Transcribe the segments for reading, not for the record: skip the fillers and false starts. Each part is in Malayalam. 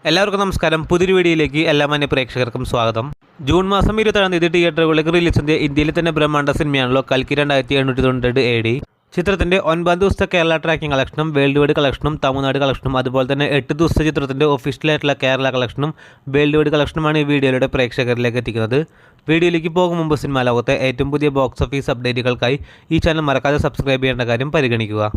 എല്ലാവർക്കും നമസ്കാരം. പുതിയൊരു വീഡിയോയിലേക്ക് എല്ലാ മാന്യ പ്രേക്ഷകർക്കും സ്വാഗതം. ജൂൺ മാസം 27-ാം തീയതി തിയേറ്ററുകളിലേക്ക് റിലീസ് ചെയ്ത ഇന്ത്യയിലെ തന്നെ ബ്രഹ്മാണ്ഡ സിനിമയാണല്ലോ കൽക്കി 2892 AD. ചിത്രത്തിന്റെ 9 ദിവസത്തെ കേരള ട്രാക്കിംഗ് കളക്ഷനും വേൾഡ് വൈഡ് കളക്ഷനും തമിഴ്നാട് കളക്ഷനും അതുപോലെ തന്നെ 8 ദിവസത്തെ ചിത്രത്തിന്റെ ഒഫീഷ്യലായിട്ടുള്ള കേരള കളക്ഷനും വേൾഡ് വൈഡ് കളക്ഷനുമാണ് ഈ വീഡിയോയിലൂടെ പ്രേക്ഷകരിലേക്ക് എത്തിക്കുന്നത്. വീഡിയോയിലേക്ക് പോകും മുമ്പ് സിനിമാ ലോകത്തെ ഏറ്റവും പുതിയ ബോക്സ് ഓഫീസ് അപ്ഡേറ്റുകൾക്കായി ഈ ചാനൽ മറക്കാതെ സബ്സ്ക്രൈബ് ചെയ്യേണ്ട കാര്യം പരിഗണിക്കുക.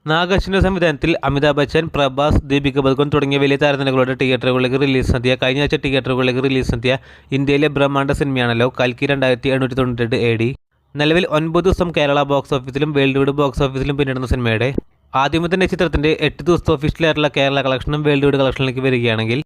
നാഗശ്വിന്റെ സംവിധാനത്തിൽ അമിതാഭ് ബച്ചൻ, പ്രഭാസ്, ദീപിക പദുക്കോൺ തുടങ്ങിയ വലിയ താരനിരകളുടെ തിയേറ്ററുകളിലേക്ക് റിലീസ് നടത്തിയ കഴിഞ്ഞ ആഴ്ച തിയേറ്ററുകളിലേക്ക് റിലീസ് നടത്തിയ ഇന്ത്യയിലെ ബ്രഹ്മാണ്ഡ സിനിമയാണല്ലോ കൽക്കി 2892 AD. നിലവിൽ 9 ദിവസം കേരള ബോക്സ് ഓഫീസിലും വേൾഡ് വൈഡ് ബോക്സ് ഓഫീസിലും പിന്നിടുന്ന സിനിമയുടെ ആദ്യമേ തന്നെ ചിത്രത്തിന്റെ 8 ദിവസത്തെ ഒഫീഷ്യലായിട്ടുള്ള കേരള കളക്ഷനും വേൾഡ് വൈഡ് കളക്ഷനിലേക്ക് വരികയാണെങ്കിൽ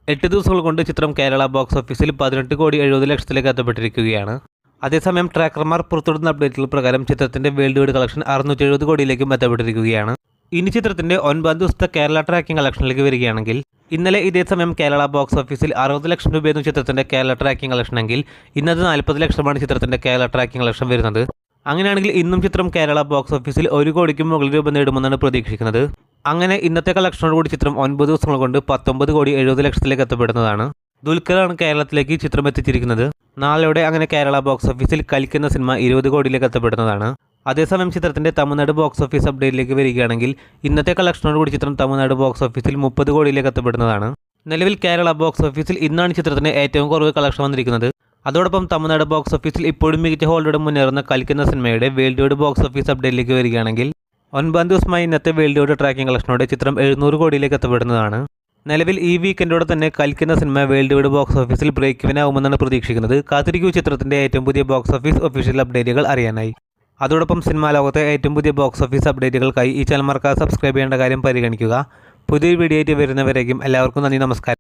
8 ദിവസങ്ങൾ കൊണ്ട് ചിത്രം കേരള ബോക്സ് ഓഫീസിൽ 18,70,00,000 എത്തപ്പെട്ടിരിക്കുകയാണ്. അതേസമയം ട്രാക്കർമാർ പുറത്തുവിടുന്ന അപ്ഡേറ്റുകൾ പ്രകാരം ചിത്രത്തിന്റെ വേൾഡ് വൈഡ് കളക്ഷൻ 670 കോടിയിലേക്കും എത്തപ്പെട്ടിരിക്കുകയാണ്. ഇനി ചിത്രത്തിന്റെ 9 ദിവസത്തെ കേരള ട്രാക്കിംഗ് കളക്ഷനിലേക്ക് വരികയാണെങ്കിൽ ഇന്നലെ ഇതേ സമയം കേരള ബോക്സ് ഓഫീസിൽ 60 ലക്ഷം രൂപയായിരുന്നു ചിത്രത്തിന്റെ കേരള ട്രാക്കിംഗ് കളക്ഷനെങ്കിൽ ഇന്നത് 40 ലക്ഷമാണ് ചിത്രത്തിന്റെ കേരള ട്രാക്കിംഗ് കളക്ഷൻ വരുന്നത്. അങ്ങനെയാണെങ്കിൽ ഇന്നും ചിത്രം കേരള ബോക്സ് ഓഫീസിൽ 1 കോടിക്കും മുകളിൽ രൂപ നേടുമെന്നാണ് പ്രതീക്ഷിക്കുന്നത്. അങ്ങനെ ഇന്നത്തെ കളക്ഷനോടുകൂടി ചിത്രം 9 ദിവസങ്ങൾ കൊണ്ട് 19,70,00,000 എത്തപ്പെടുന്നതാണ്. ദുൽഖറാണ് കേരളത്തിലേക്ക് ചിത്രം എത്തിച്ചിരിക്കുന്നത്. നാളെയോടെ അങ്ങനെ കേരള ബോക്സ് ഓഫീസിൽ കൽക്കുന്ന സിനിമ 20 കോടിയിലേക്ക് എത്തപ്പെടുന്നതാണ്. അതേസമയം ചിത്രത്തിന്റെ തമിഴ്നാട് ബോക്സ് ഓഫീസ് അപ്ഡേറ്റിലേക്ക് വരികയാണെങ്കിൽ ഇന്നത്തെ കളക്ഷനോടുകൂടി ചിത്രം തമിഴ്നാട് ബോക്സ് ഓഫീസിൽ 30 കോടിയിലേക്ക് എത്തപ്പെടുന്നതാണ്. നിലവിൽ കേരള ബോക്സ് ഓഫീസിൽ ഇന്നാണ് ചിത്രത്തിന് ഏറ്റവും കുറവ് കളക്ഷൻ വന്നിരിക്കുന്നത്. അതോടൊപ്പം തമിഴ്നാട് ബോക്സ് ഓഫീസിൽ ഇപ്പോഴും മികച്ച ഹോൾഡോടെ മുന്നേറുന്ന കൽക്കുന്ന സിനിമയുടെ വേൾഡ് വൈഡ് ബോക്സ് ഓഫീസ് അപ്ഡേറ്റിലേക്ക് വരികയാണെങ്കിൽ 9 ദിവസമായി ഇന്നത്തെ വേൾഡ് വൈഡ് ട്രാക്കിംഗ് കളക്ഷനോടെ ചിത്രം 700 കോടിയിലേക്ക് എത്തപ്പെടുന്നതാണ്. നിലവിൽ ഈ വീക്കെൻഡോടെ തന്നെ കൽക്കുന്ന സിനിമ വേൾഡ് വൈഡ് ബോക്സ് ഓഫീസിൽ ബ്രേക്ക് ഇവൻ ആവുമെന്നാണ് പ്രതീക്ഷിക്കുന്നത്. കാത്തിരിക്കൂ ചിത്രത്തിന്റെ ഏറ്റവും പുതിയ ബോക്സ് ഓഫീസ് ഒഫീഷ്യൽ അപ്ഡേറ്റുകൾ അറിയാനായി. അതോടൊപ്പം സിനിമാ ലോകത്തെ ഏറ്റവും പുതിയ ബോക്സ് ഓഫീസ് അപ്ഡേറ്റുകൾക്കായി ഈ ചാനൽ മറക്കാതെ സബ്സ്ക്രൈബ് ചെയ്യേണ്ട കാര്യം പരിഗണിക്കുക. പുതിയൊരു വീഡിയോ ആയിട്ട് വരുന്നവരേക്കും എല്ലാവർക്കും നന്ദി, നമസ്കാരം.